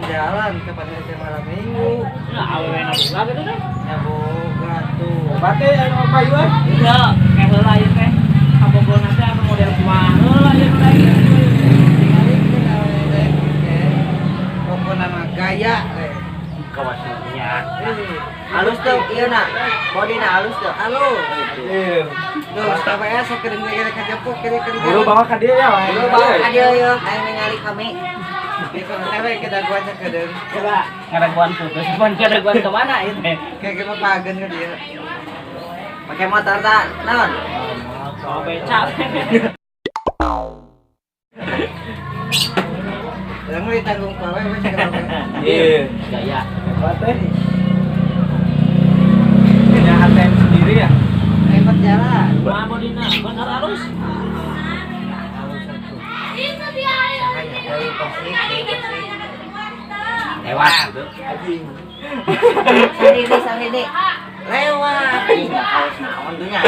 jalan ke pasar malam minggu. Ya awewe na boga gitu deh. Ya boga tuh. Bate anu payu eh. Iya, kayak heula ieu teh. Kabogol nanti anu model kumaha heula ieu teh. Tinggal itu awewe teh. Pokona mah gaya teh. Kawasnya. Halus tuh, iya nak. Bodina halus tuh. Halus. Iya. Tuh, sampai sakedeung ge ka jepuk kiri-kiri. Dulu bawa ka dieu ya. Dulu bawa ka dieu yeuh, aing ningali kami. Bisa tewe kita gua sakedeung. Coba ngadaguan putus, cuman ngadaguan ke mana ieu teh? Kayak kita pagen ka dieu. Pakai motor tak? Naon? Oh, becak. Lalu ditanggung pawe wes kenapa? Iya. Gaya. Bate. Punya ATM sendiri ya? Hebat jalan. Kumaha bodina? Bener halus. Dari Persik. Lewat gitu. Anjing. Sandi. Lewat. Iya, haus naon tuh nya.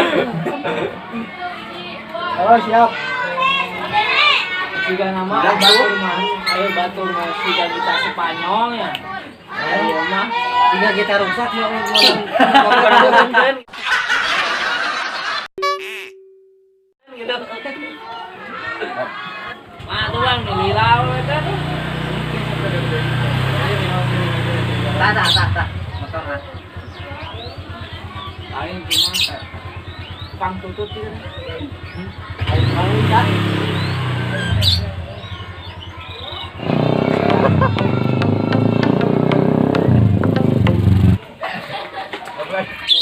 Halo, siap. Juga nama Udah, batur mah. Ayo batur mah sudah kita Spanyol ya. Ayo mah. Tiga kita rusak mau Gitu. Mah tuh bang nililau eta tuh. Tak. Motor lah. Lain cuma pang tutut gitu. Ayo dah.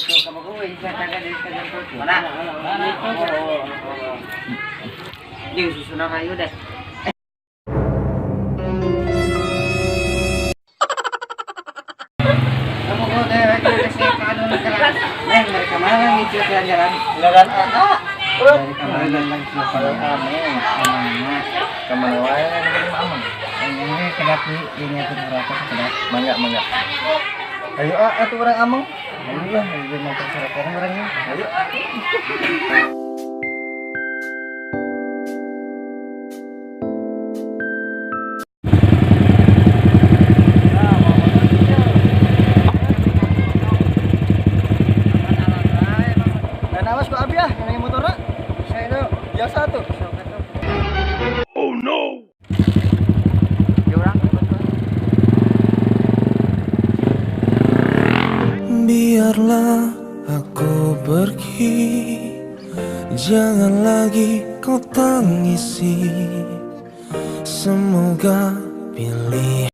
Kamu gue bisa kagak di sekitar tuh. Mana? Jeung susuna kayu deh. Kamu gue deh kasih kanu kelas. Mereka mana ngicil jalan-jalan? Enggak kan? Dari kamar dan lagi pada kamu. Kemana? Kemana wae yang aman. Ini kedap ini tuh rokok kedap. Mangga. Ayo atuh urang ameng. Ayo ini mau rokok orangnya. Ayo. Dan awas kok abi ya, yang motornya. Saya itu Biasa tuh. Biarlah aku pergi, jangan lagi kau tangisi. Semoga pilihan